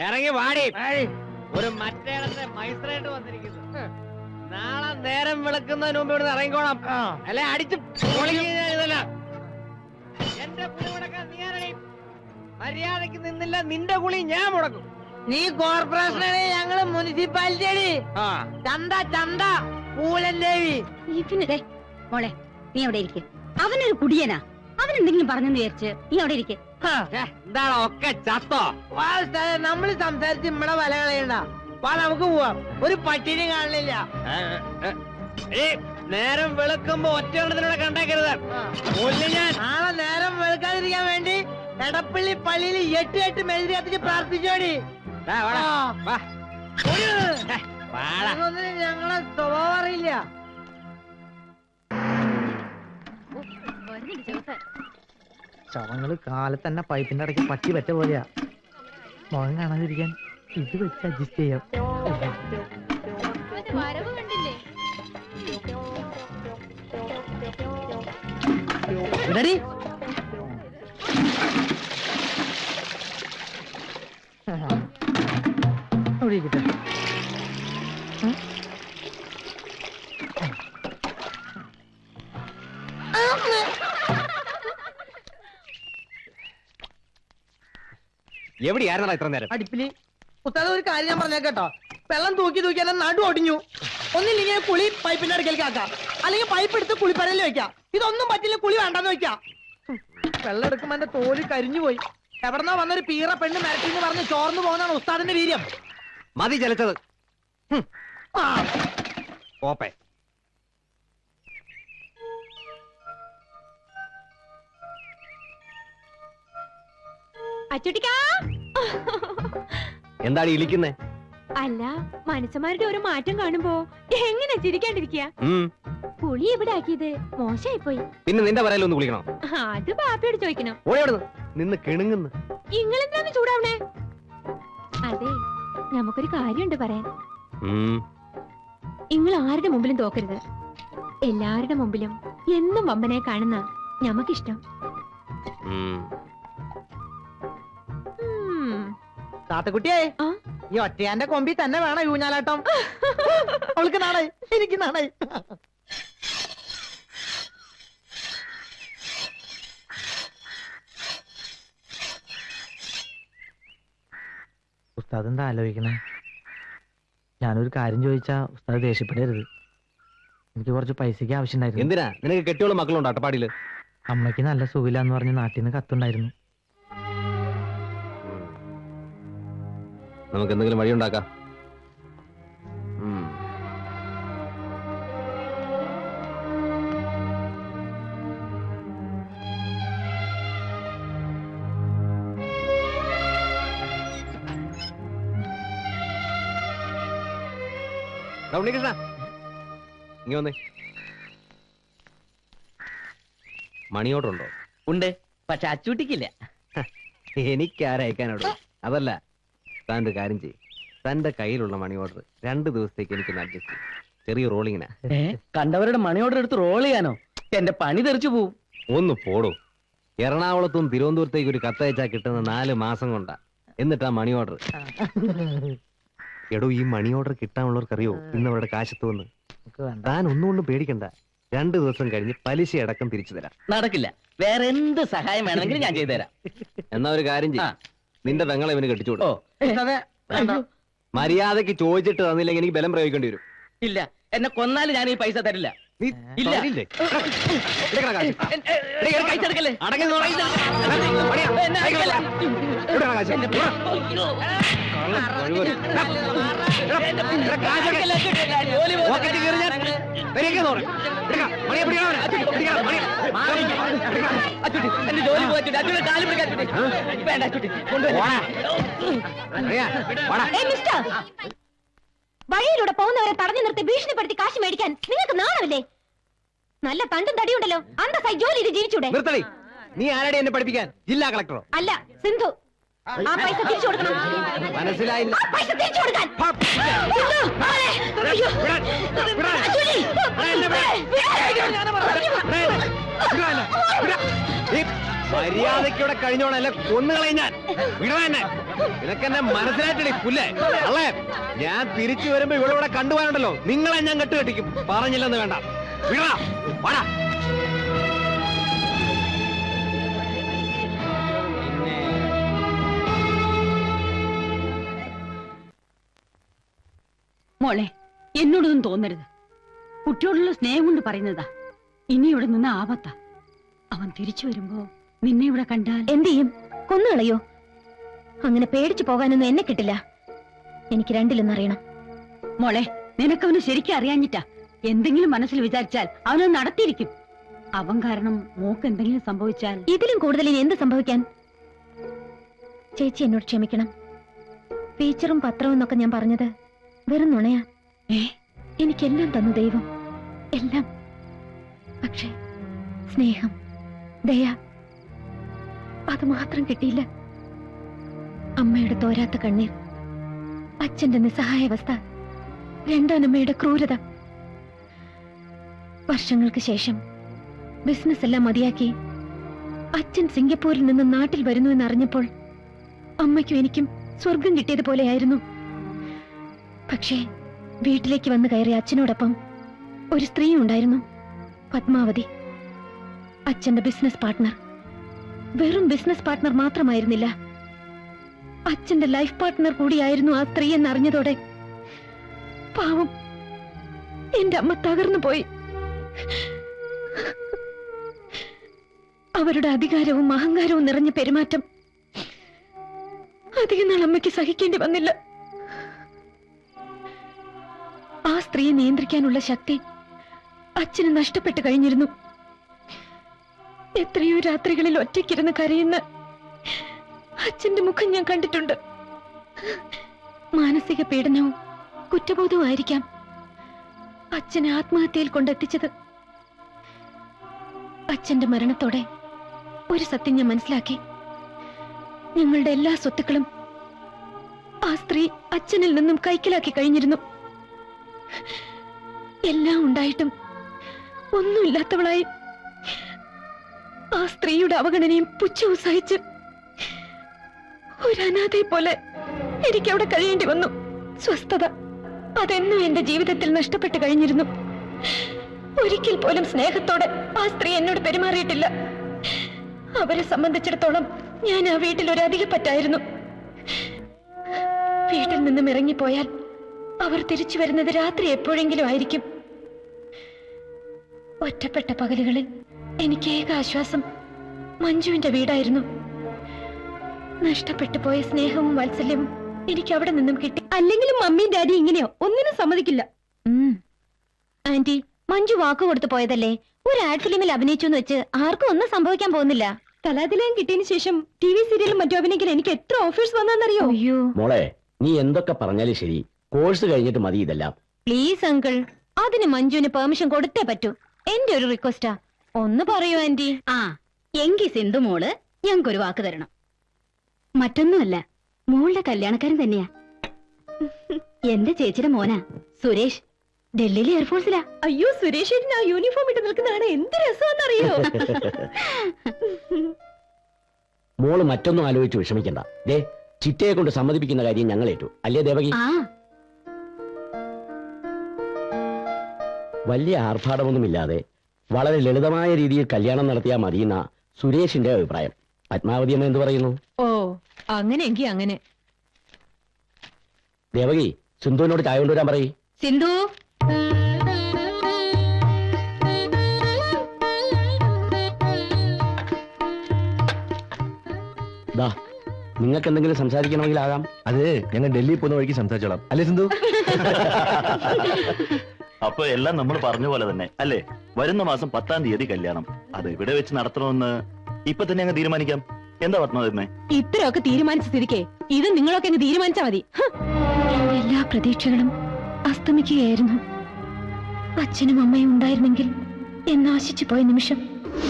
ഇറങ്ങി വാടി. ഒരു മറ്റേടത്തെ മൈസ്ട്രേറ്റ് വന്നിരിക്കുന്നു. നാളെ നേരം വിളക്കുന്നതിന് മുമ്പ് ഇവിടുന്ന് ഇറങ്ങിക്കോണം. അല്ലെ അടിച്ച് പൊളിക്കുന്നതല്ല. എന്റെ കുളി മുടക്കാൻ നീ ആരടി? മര്യാദക്ക് നിന്നില്ല നിന്റെ കുളി ഞാൻ മുടക്കും. നീ കോർപ്പറേഷനാണ്, ഞങ്ങള് മുനിസിപ്പാലിറ്റി അടി. ചന്ത ചന്ത പൂലൻ ദേവി. മോളെ നീ അവിടെ ഇരിക്കെ. അവനൊരു കുടിയനാ, അവനെന്തെങ്കിലും പറഞ്ഞെന്ന് വിചാരിച്ച് നീ അവിടെ ഇരിക്കെ. എന്താണ് ഒക്കെ ചത്തോ? നമ്മള് സംസാരിച്ച് ഇവിടെ വല കളയണ്ട. വാ നമുക്ക് പോവാം. ഒരു പട്ടിനെ കാണില്ല. നേരം വെളുക്കുമ്പോ ഒറ്റയെണ്ണത്തിലൂടെ കണ്ടേക്കരുത്. നാളെ നേരം വെളുക്കാതിരിക്കാൻ വേണ്ടി എടപ്പള്ളി പള്ളിയിൽ 8 മെഴുതി കത്തിച്ച് പ്രാർത്ഥിച്ചോടി. ഞങ്ങളെ സ്വഭാവം അറിയില്ല. ശവങ്ങള് കാലത്ത് തന്നെ പൈപ്പിന്റെ ഇടയ്ക്ക് പറ്റി പറ്റ പോലെയാ. മുഖം കാണാതിരിക്കാൻ ഇത് വെച്ച് അഡ്ജസ്റ്റ് ചെയ്യാം. എവിടെയായിരുന്നടാ ഇത്ര നേരം? അടുപ്പില്. ഉസ്താദ് ഒരു കാര്യം ഞാൻ പറഞ്ഞേട്ടോ, വെള്ളം തൂക്കി തൂക്കി എന്നെ നടു ഒടിഞ്ഞു. ഒന്നില്ലെങ്കിൽ കുളി പൈപ്പിന്റെ അടുക്കലേക്ക് ആക്കാം, അല്ലെങ്കിൽ പൈപ്പ് എടുത്ത് കുളിപ്പരയിൽ വെക്കാം. ഇതൊന്നും പറ്റില്ല, കുളി വേണ്ടെന്ന് വെക്കാം. വെള്ളം എടുക്കുമ്പോ എന്റെ തോല് കരിഞ്ഞു പോയി. എവിടെന്നാ വന്നൊരു പീറ പെണ്ണ് മരട്ടിന്ന് പറഞ്ഞ് ചോർന്നു പോകുന്നതാണ് ഉസ്താദിന്റെ വീര്യം. മതി ചലിച്ചത്. പോപ്പേ അച്ചുട്ടിക്കാ. എന്താണ് ഇരിക്കുന്നേ? അല്ല, മനുഷ്യന്മാരുടെ ഒരു മാറ്റം കാണുമ്പോ എങ്ങനെ ചിരിക്കാണ്ടിരിക്കുക? കുളി എവിടെ ആക്കിയത്? മോശമായി പോയി. പിന്നെ നിന്റെ പറയലൊന്ന് കുളിക്കണോ? അത് ബാപ്പയോട് ചോദിക്കണം. നിന്ന് കിണുങ്ങുന്നു. നിങ്ങളെന്താണ് ചൂടാവണേ? അതെ, നമുക്കൊരു കാര്യമുണ്ട് പറയാൻ. നിങ്ങൾ ആരുടെ മുമ്പിലും തോക്കരുത്. എല്ലാവരുടെ മുമ്പിലും എന്നും വമ്പനെ കാണുന്ന ഞമ്മക്കിഷ്ടം. താത്തക്കുട്ടിയെ, ഈ ഒറ്റയാന്റെ കൊമ്പി തന്നെ വേണം ഊഞ്ഞാലാട്ടം. അവൾക്ക് നാണായി, എനിക്ക് നാണായി. ഉസ്താദ് എന്താ ആലോചിക്കണേ? ഞാനൊരു കാര്യം ചോദിച്ചാ ഉസ്താദ് ദേഷ്യപ്പെടരുത്. എനിക്ക് കുറച്ച് പൈസക്ക് ആവശ്യമുണ്ടായിരുന്നു. എന്തിനാ? നിനക്ക് കെട്ടിയോളം മക്കളുണ്ടോ അട്ടപ്പാടിയില്? അമ്മയ്ക്ക് നല്ല സുഖമില്ലാന്ന് പറഞ്ഞ് നാട്ടിൽ നിന്ന് കത്തുണ്ടായിരുന്നു. നമുക്ക് എന്തെങ്കിലും വഴി ഉണ്ടാക്കാം. ഉണ്ണികൃഷ്ണ, ഇങ്ങ വന്നേ. മണി ഓർഡർ ഉണ്ടോ? ഉണ്ട്, പക്ഷെ അച്ചൂട്ടിക്കില്ല. എനിക്കാരയക്കാനോട്. അതല്ല, താൻ ഒരു കാര്യം ചെയ്യും. തന്റെ കയ്യിലുള്ള മണി ഓർഡർ 2 ദിവസത്തേക്ക് എനിക്കൊന്ന് അഡ്ജസ്റ്റ് ചെയ്യും. ചെറിയ റോളിങ്ങിനാ. കണ്ടവരുടെ മണി ഓർഡർ എടുത്ത് റോൾ ചെയ്യാനോ? എന്റെ പണി തെറിച്ചു പോവും. ഒന്ന് പോടോ. എറണാകുളത്തും തിരുവനന്തപുരത്തേക്ക് ഒരു കത്തയച്ചാ കിട്ടുന്ന 4 മാസം കൊണ്ടാ. എന്നിട്ടാ മണി ഓർഡർ. എടോ, ഈ മണി ഓർഡർ കിട്ടാനുള്ളവർക്കറിയോ ഇന്ന് അവരുടെ കാശത്തുവന്ന്? താൻ ഒന്നുകൊണ്ടും പേടിക്കണ്ട. 2 ദിവസം കഴിഞ്ഞ് പലിശ അടക്കം തിരിച്ചു തരാം. നടക്കില്ല. വേറെ എന്ത് സഹായം വേണമെങ്കിലും ഞാൻ ചെയ്തുതരാം. എന്നാ ഒരു കാര്യം ചെയ്യും, നിന്റെ പെങ്ങളെ ഇവന് കെട്ടിച്ചോടോ. മര്യാദക്ക് ചോദിച്ചിട്ട് തന്നില്ലെങ്കിൽ എനിക്ക് ബലം പ്രയോഗിക്കേണ്ടി വരും. ഇല്ല, എന്നെ കൊന്നാലും ഞാൻ ഈ പൈസ തരില്ല. ഇല്ല. വഴിയിലൂടെ പോകുന്നവരെ തടഞ്ഞു നിർത്തി ഭീഷണിപ്പെടുത്തി കാശ് മേടിക്കാൻ നിങ്ങൾക്ക് നാണമില്ലേ? നല്ല തണ്ടും തടിയുണ്ടല്ലോ, അന്തസ്സായി ജോലി ചെയ്ത് ജീവിച്ചൂടെ? നീ ആരാടി എന്നെ പഠിപ്പിക്കാൻ? ജില്ലാ കളക്ടറോ? അല്ല, സിന്ധു. ആ പൈസ തിരിച്ചു കൊടുക്കണം. മനസ്സിലായില്ല. പൈസ തിരിച്ചു കൊടുക്കാൻ. മര്യാദയ്ക്കൂടെ കഴിഞ്ഞോണല്ലേ കൊന്നുകളയും ഞാൻ. വിടണ എന്നെ. നിനക്കെന്നെ മനസ്സിലായിട്ടേ പുല്ലേ അല്ലേ? ഞാൻ തിരിച്ചു വരുമ്പോ ഇവിടെ കണ്ടുപോകാനുണ്ടല്ലോ, നിങ്ങളെ ഞാൻ കെട്ടുകെട്ടിക്കും. പറഞ്ഞില്ലെന്ന് വേണ്ട. വിടണ വാടാ. മോളെ, എന്നോടൊന്നും തോന്നരുത്. കുട്ടിയോടുള്ള സ്നേഹം കൊണ്ട് പറയുന്നതാ. ഇനി ഇവിടെ നിന്ന് ആപത്താ. അവൻ തിരിച്ചു വരുമ്പോ നിന്നെ ഇവിടെ കണ്ടാൽ എന്ത് ചെയ്യും? കൊന്നുകളയോ? അങ്ങനെ പേടിച്ചു പോകാനൊന്നും എന്നെ കിട്ടില്ല. എനിക്ക് രണ്ടിലൊന്നറിയണം. മോളെ, നിനക്കവന് ശരിക്കും അറിയാഞ്ഞിട്ടാ. എന്തെങ്കിലും മനസ്സിൽ വിചാരിച്ചാൽ അവനത് നടത്തിയിരിക്കും. അവൻ കാരണം മോക്ക് എന്തെങ്കിലും സംഭവിച്ചാൽ ഇതിലും കൂടുതൽ ഇനി എന്ത് സംഭവിക്കാൻ? ചേച്ചി എന്നോട് ക്ഷമിക്കണം. ഫീച്ചറും പത്രവും എന്നൊക്കെ ഞാൻ പറഞ്ഞത് വെറും നുണയാ. എനിക്കെല്ലാം തന്നു ദൈവം, എല്ലാം. പക്ഷേ സ്നേഹം, ദയ, അത് മാത്രം കിട്ടിയില്ല. അമ്മയുടെ തോരാത്ത കണ്ണീർ, അച്ഛന്റെ നിസ്സഹായാവസ്ഥ, രണ്ടാനമ്മയുടെ ക്രൂരത. വർഷങ്ങൾക്ക് ശേഷം ബിസിനസ് എല്ലാം മതിയാക്കി അച്ഛൻ സിംഗപ്പൂരിൽ നിന്ന് നാട്ടിൽ വരുന്നു എന്നറിഞ്ഞപ്പോൾ അമ്മയ്ക്കും എനിക്കും സ്വർഗം കിട്ടിയതുപോലെയായിരുന്നു. പക്ഷേ വീട്ടിലേക്ക് വന്നു കയറിയ അച്ഛനോടൊപ്പം ഒരു സ്ത്രീ ഉണ്ടായിരുന്നു, പത്മാവതി. അച്ഛന്റെ ബിസിനസ് പാർട്ട്ണർ. വെറും ബിസിനസ് പാർട്ട്ണർ മാത്രമായിരുന്നില്ല, അച്ഛന്റെ ലൈഫ് പാർട്ട്ണർ കൂടിയായിരുന്നു ആ സ്ത്രീ എന്നറിഞ്ഞതോടെ പാവം എന്റെ അമ്മ തകർന്നു പോയി. അവരുടെ അധികാരവും അഹങ്കാരവും നിറഞ്ഞ പെരുമാറ്റം അധികം നാൾ അമ്മയ്ക്ക് സഹിക്കേണ്ടി വന്നില്ല. ആ സ്ത്രീയെ നിയന്ത്രിക്കാനുള്ള ശക്തി അച്ഛന് നഷ്ടപ്പെട്ടു കഴിഞ്ഞിരുന്നു. എത്രയോ രാത്രികളിൽ ഒറ്റയ്ക്കിരുന്ന് കരയുന്ന അച്ഛന്റെ മുഖം ഞാൻ കണ്ടിട്ടുണ്ട്. മാനസിക പീഡനവും കുറ്റബോധവും ആയിരിക്കാം അച്ഛനെ ആത്മഹത്യയിൽ കൊണ്ടെത്തിച്ചത്. അച്ഛന്റെ മരണത്തോടെ ഒരു സത്യം ഞാൻ മനസ്സിലാക്കി. ഞങ്ങളുടെ എല്ലാ സ്വത്തുക്കളും ആ സ്ത്രീ അച്ഛനിൽ നിന്നും കൈക്കലാക്കി കഴിഞ്ഞിരുന്നു. എല്ലാം ഉണ്ടായിട്ടും ഒന്നുമില്ലാത്തവളായി ആ സ്ത്രീയുടെ അവഗണനയും പുച്ഛവും സഹിച്ച് ഒരു അനാഥയെ പോലെ എനിക്ക് അവിടെ കഴിയേണ്ടി വന്നു. സ്വസ്ഥത അതെന്നും എന്റെ ജീവിതത്തിൽ നഷ്ടപ്പെട്ടു കഴിഞ്ഞിരുന്നു. ഒരിക്കൽ പോലും സ്നേഹത്തോടെ ആ സ്ത്രീ എന്നോട് പെരുമാറിയിട്ടില്ല. അവരെ സംബന്ധിച്ചിടത്തോളം ഞാൻ ആ വീട്ടിൽ ഒരു അധികപ്പറ്റായിരുന്നു. വീട്ടിൽ നിന്നും ഇറങ്ങിപ്പോയാൽ അവർ തിരിച്ചു വരുന്നത് രാത്രി എപ്പോഴെങ്കിലും ആയിരിക്കും. ഒറ്റപ്പെട്ട പകലുകളിൽ എനിക്ക് ഏക ആശ്വാസം മഞ്ജുവിന്റെ വീടായിരുന്നു. നഷ്ടപ്പെട്ടു പോയ സ്നേഹവും വാത്സല്യവും എനിക്ക് അവിടെ നിന്നും കിട്ടി. അല്ലെങ്കിലും മമ്മിയും ഡാഡി ഇങ്ങനെയോ ഒന്നിനും സമ്മതിക്കില്ല. ആന്റി, മഞ്ജു വാക്ക് കൊടുത്തു പോയതല്ലേ. ഒരു ആഡ് ഫിലിമിൽ അഭിനയിച്ചു എന്ന് വെച്ച് ആർക്കും ഒന്നും സംഭവിക്കാൻ പോകുന്നില്ല. കലാതിലയം കിട്ടിയതിനു ശേഷം TV സീരിയലും മറ്റു അഭിനയിക്കാൻ എനിക്ക് എത്ര ഓഫേഴ്സ് വന്നറിയോ? അയ്യോ മോളെ, നീ എന്തൊക്കെ പറഞ്ഞാലും ശരി, കോഴ്സ് കഴിഞ്ഞിട്ട് മതി ഇതെല്ലാം. പ്ലീസ് അങ്കിൾ, അതിന് മഞ്ജുവിന് പെർമിഷൻ കൊടുത്തേ പറ്റൂ. എന്റെ ഒരു റിക്വസ്റ്റാ, ഒന്ന് പറയൂ ആന്റി. ആ എങ്കി സിന്ധു മോള് ഞങ്ങൾക്കൊരു വാക്ക് തരണം. മറ്റൊന്നുമല്ല, മോളുടെ കല്യാണക്കാരൻ തന്നെയാ. എന്റെ ചേച്ചിയുടെ മോനാ സുരേഷ്. ഡൽഹിയിലെ എയർഫോഴ്സിലാ. അയ്യോ, സുരേഷ് ആ യൂണിഫോം ഇട്ട് നിൽക്കുന്നതാണ് എന്ത് രസമാണെന്നറിയോ? മോള് മറ്റൊന്നും ആലോചിച്ച് വിഷമിക്കണ്ട. ദേ, ചിറ്റയെ കൊണ്ട് സമ്മതിപ്പിക്കുന്ന കാര്യം ഞങ്ങൾ ഏറ്റു. അല്ലേ ദേവകി? വലിയ ആർഭാടമൊന്നുമില്ലാതെ വളരെ ലളിതമായ രീതിയിൽ കല്യാണം നടത്തിയാൽ മതിയെന്ന സുരേഷിന്റെ അഭിപ്രായം. പത്മാവതി അമ്മ എന്ത് പറയുന്നു? ഓ, അങ്ങനെയെങ്കി അങ്ങനെ. ദേവകി, സിന്ധുവിനോട് ചായ കൊണ്ടുവരാൻ പറയ്. സിന്ധു, ദാ, നിങ്ങൾക്ക് എന്തെങ്കിലും സംസാരിക്കണമെങ്കിൽ ആകാം. അത് ഞങ്ങൾ ഡൽഹി പോകുന്ന വഴിക്ക് സംസാരിച്ചോളാം. അല്ലേ സിന്ധു? അപ്പൊ എല്ലാം നമ്മൾ പറഞ്ഞ പോലെ തന്നെ അല്ലേ? വരുന്ന മാസം 10-ാം തീയതി കല്യാണം. അത് ഇവിടെ വെച്ച് നടത്തണമെന്ന് ഇപ്പൊ തന്നെ അങ്ങ് തീരുമാനിക്കാം. എന്താ പത്മാവതിയമ്മേ? ഇത്രയൊക്കെ തീരുമാനിച്ച സ്ഥിതിക്ക് ഇത് നിങ്ങളൊക്കെ അങ്ങ് തീരുമാനിച്ചാ മതി. എല്ലാ പ്രതീക്ഷകളും അസ്തമിക്കുകയായിരുന്നു. അച്ഛനും അമ്മയും ഉണ്ടായിരുന്നെങ്കിൽ എന്നാശിച്ചു പോയ നിമിഷം